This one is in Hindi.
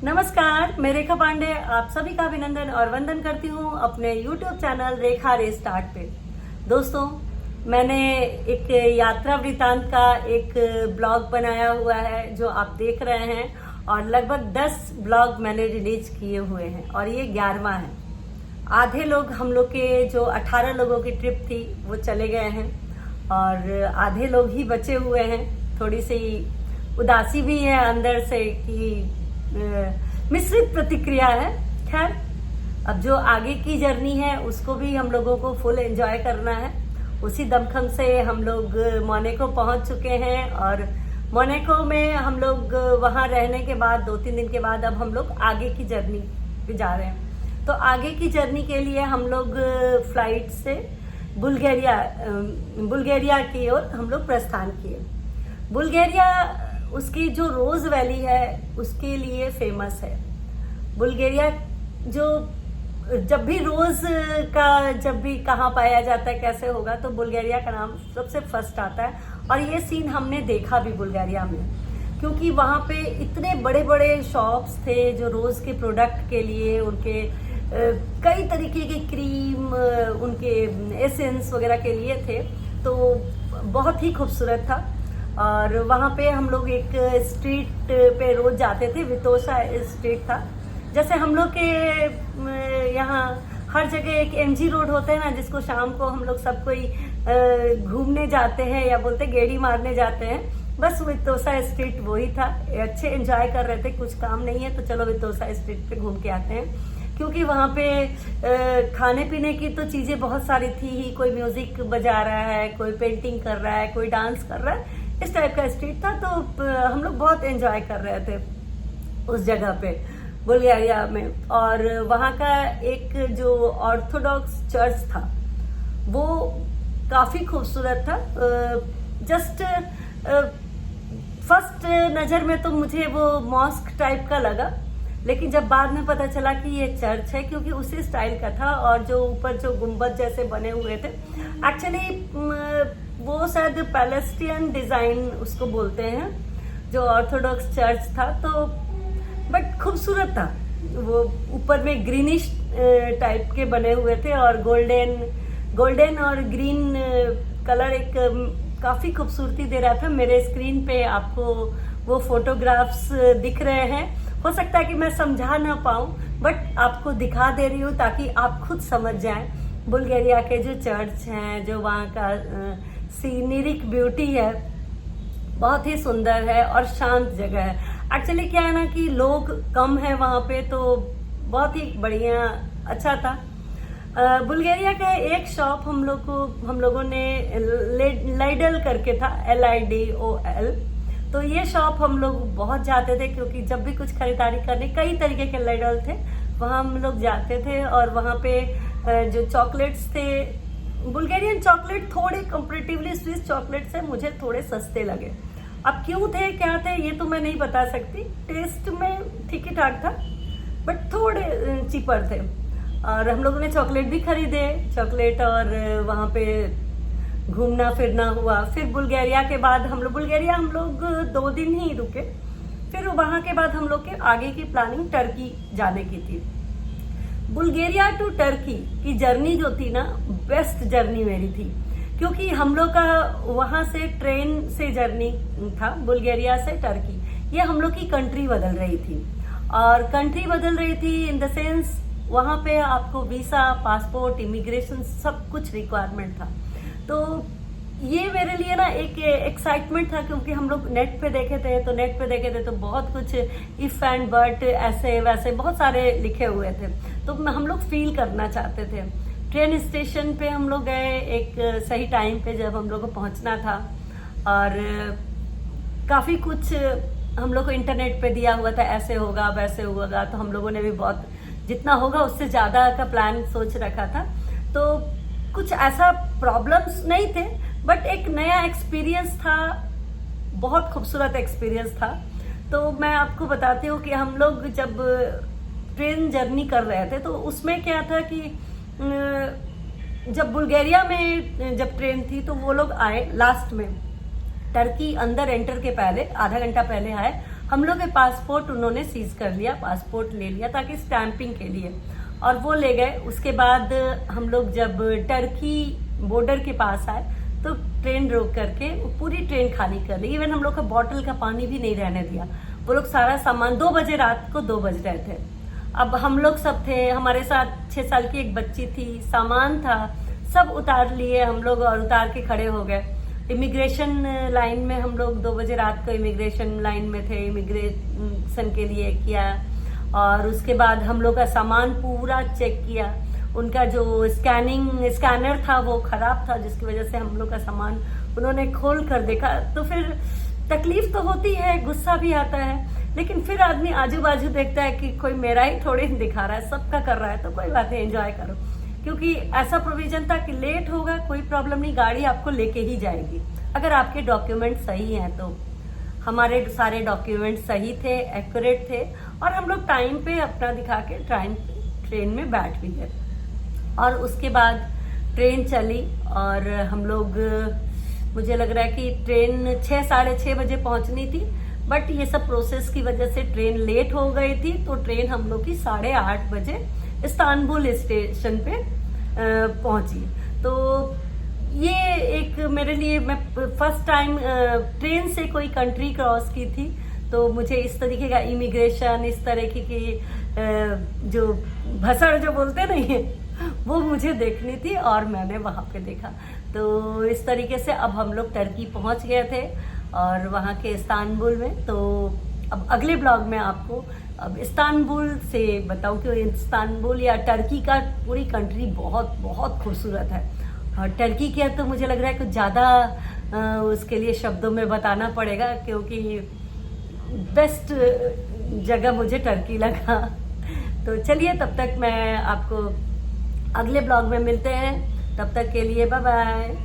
नमस्कार, मैं रेखा पांडे आप सभी का अभिनंदन और वंदन करती हूँ अपने YouTube चैनल रेखा रे स्टार्ट पे। दोस्तों, मैंने एक यात्रा वृतांत का एक ब्लॉग बनाया हुआ है जो आप देख रहे हैं और लगभग 10 ब्लॉग मैंने रिलीज किए हुए हैं और ये 11वां है। आधे लोग हम लोग के जो 18 लोगों की ट्रिप थी वो चले गए हैं और आधे लोग ही बचे हुए हैं। थोड़ी सी उदासी भी है अंदर से कि मिश्रित प्रतिक्रिया है। खैर, अब जो आगे की जर्नी है उसको भी हम लोगों को फुल एंजॉय करना है। उसी दमखम से हम लोग मोनाको पहुंच चुके हैं और मोनाको में हम लोग वहां रहने के बाद 2-3 दिन के बाद अब हम लोग आगे की जर्नी पे जा रहे हैं। तो आगे की जर्नी के लिए हम लोग फ्लाइट से बुल्गारिया की ओर हम लोग प्रस्थान किए। बुल्गारिया उसकी जो रोज वैली है उसके लिए फेमस है। बुल्गारिया जो जब भी रोज का जब भी कहाँ पाया जाता है कैसे होगा तो बुल्गारिया का नाम सबसे फर्स्ट आता है। और ये सीन हमने देखा भी बुल्गारिया में, क्योंकि वहाँ पे इतने बड़े बड़े शॉप्स थे जो रोज के प्रोडक्ट के लिए उनके कई तरीके के क्रीम उनके एसेंस वगैरह के लिए थे। तो बहुत ही खूबसूरत था। और वहाँ पे हम लोग एक स्ट्रीट पे रोज जाते थे, वितोसा स्ट्रीट था। जैसे हम लोग के यहाँ हर जगह एक एमजी रोड होता है ना, जिसको शाम को हम लोग सब कोई घूमने जाते हैं या बोलते गेड़ी मारने जाते हैं, बस वितोसा स्ट्रीट वही था। अच्छे एंजॉय कर रहे थे, कुछ काम नहीं है तो चलो वितोसा स्ट्रीट पे घूम के आते हैं। क्योंकि वहाँ पे खाने पीने की तो चीजें बहुत सारी थी ही। कोई म्यूजिक बजा रहा है, कोई पेंटिंग कर रहा है, कोई डांस कर रहा है, इस टाइप का स्ट्रीट था। तो हम लोग बहुत एंजॉय कर रहे थे उस जगह पे बुल्गारिया में। और वहाँ का एक जो ऑर्थोडॉक्स चर्च था वो काफी खूबसूरत था। जस्ट फर्स्ट नजर में तो मुझे वो मॉस्क टाइप का लगा, लेकिन जब बाद में पता चला कि ये चर्च है, क्योंकि उसी स्टाइल का था। और जो ऊपर जो गुंबद जैसे बने हुए थे, एक्चुअली वो शायद पैलेस्टियन डिजाइन उसको बोलते हैं, जो ऑर्थोडॉक्स चर्च था। तो बट खूबसूरत था। वो ऊपर में ग्रीनिश टाइप के बने हुए थे और गोल्डन और ग्रीन कलर एक काफी खूबसूरती दे रहा था। मेरे स्क्रीन पे आपको वो फोटोग्राफ्स दिख रहे हैं। हो सकता है कि मैं समझा ना पाऊं, बट आपको दिखा दे रही हूँ ताकि आप खुद समझ जाएं। बुल्गारिया के जो चर्च हैं, जो वहाँ का सीनरिक ब्यूटी है, बहुत ही सुंदर है और शांत जगह है। एक्चुअली क्या है ना कि लोग कम है वहाँ पे, तो बहुत ही बढ़िया अच्छा था। बुल्गारिया का एक शॉप हम लोगों ने लाइडल करके था, LIDOL। तो ये शॉप हम लोग बहुत जाते थे, क्योंकि जब भी कुछ खरीदारी करने, कई तरीके के लाइडल थे, वहाँ हम लोग जाते थे। और वहाँ पे जो चॉकलेट्स थे, बुल्गारियन चॉकलेट थोड़े कंपैरेटिवली स्विस चॉकलेट से मुझे थोड़े सस्ते लगे। अब क्यों थे क्या थे ये तो मैं नहीं बता सकती। टेस्ट में ठीक ही ठाक था, बट थोड़े चीपर थे। और हम लोगों ने चॉकलेट भी खरीदे, चॉकलेट, और वहाँ पे घूमना फिरना हुआ। फिर बुल्गारिया के बाद बुल्गारिया हम लोग 2 दिन ही रुके। फिर वहां के बाद हम लोग के आगे की प्लानिंग टर्की जाने की थी। बुल्गारिया टू टर्की की जर्नी जो थी ना, बेस्ट जर्नी मेरी थी, क्योंकि हम लोग का वहां से ट्रेन से जर्नी था बुल्गारिया से टर्की। ये हम लोग की कंट्री बदल रही थी, और कंट्री बदल रही थी इन द सेंस वहां पे आपको वीसा, पासपोर्ट, इमिग्रेशन सब कुछ रिक्वायरमेंट था। तो ये मेरे लिए ना एक एक्साइटमेंट था, क्योंकि हम लोग नेट पे देखे थे तो बहुत कुछ इफ एंड बट ऐसे वैसे बहुत सारे लिखे हुए थे। तो हम लोग फील करना चाहते थे। ट्रेन स्टेशन पे हम लोग गए एक सही टाइम पे, जब हम लोग को पहुंचना था। और काफी कुछ हम लोग को इंटरनेट पे दिया हुआ था, ऐसे होगा वैसे होगा। तो हम लोगों ने भी बहुत जितना होगा उससे ज्यादा का प्लान सोच रखा था। तो कुछ ऐसा प्रॉब्लम्स नहीं थे, बट एक नया एक्सपीरियंस था, बहुत खूबसूरत एक्सपीरियंस था। तो मैं आपको बताती हूँ कि हम लोग जब ट्रेन जर्नी कर रहे थे तो उसमें क्या था कि जब बुल्गारिया में जब ट्रेन थी तो वो लोग आए लास्ट में, टर्की अंदर एंटर के पहले आधा घंटा पहले आए। हम लोग के पासपोर्ट उन्होंने सीज कर लिया, पासपोर्ट ले लिया ताकि स्टैंपिंग के लिए, और वो ले गए। उसके बाद हम लोग जब टर्की बॉर्डर के पास आए तो ट्रेन रोक करके पूरी ट्रेन खाली कर ली। इवन हम लोग का बॉटल का पानी भी नहीं रहने दिया। वो लोग सारा सामान 2 बजे रात को 2 बज रहे थे। अब हम लोग सब थे, हमारे साथ 6 साल की एक बच्ची थी, सामान था, सब उतार लिए हम लोग और उतार के खड़े हो गए। इमिग्रेशन लाइन में हम लोग 2 बजे रात को इमिग्रेशन लाइन में थे, इमिग्रेशन के लिए किया। और उसके बाद हम लोग का सामान पूरा चेक किया। उनका जो स्कैनर था वो खराब था, जिसकी वजह से हम लोग का सामान उन्होंने खोल कर देखा। तो फिर तकलीफ तो होती है, गुस्सा भी आता है, लेकिन फिर आदमी आजू बाजू देखता है कि कोई मेरा ही थोड़ी दिखा रहा है, सबका कर रहा है, तो कोई बात नहीं, एंजॉय करो। क्योंकि ऐसा प्रोविजन था कि लेट होगा कोई प्रॉब्लम नहीं, गाड़ी आपको लेके ही जाएगी अगर आपके डॉक्यूमेंट सही हैं तो। हमारे सारे डॉक्यूमेंट सही थे, एक्यूरेट थे, और हम लोग टाइम पे अपना दिखा के ट्रेन में बैठ भी गए। और उसके बाद ट्रेन चली और हम लोग, मुझे लग रहा है कि ट्रेन 6 साढ़े 6 बजे पहुंचनी थी, बट ये सब प्रोसेस की वजह से ट्रेन लेट हो गई थी। तो ट्रेन हम लोग की 8:30 बजे इस्तांबुल स्टेशन पे पहुंची। तो ये एक मेरे लिए, मैं फर्स्ट टाइम ट्रेन से कोई कंट्री क्रॉस की थी, तो मुझे इस तरीके का इमिग्रेशन, इस तरीके की जो भसड़ जो बोलते नहीं है, वो मुझे देखनी थी और मैंने वहां पे देखा। तो इस तरीके से अब हम लोग टर्की पहुंच गए थे और वहां के इस्तांबुल में। तो अब अगले ब्लॉग में आपको अब इस्तांबुल से बताऊं कि इस्तांबुल या टर्की का पूरी कंट्री बहुत बहुत खूबसूरत है। और टर्की के तो मुझे लग रहा है कुछ ज़्यादा उसके लिए शब्दों में बताना पड़ेगा, क्योंकि बेस्ट जगह मुझे टर्की लगा। तो चलिए, तब तक मैं आपको अगले ब्लॉग में मिलते हैं, तब तक के लिए बाय बाय।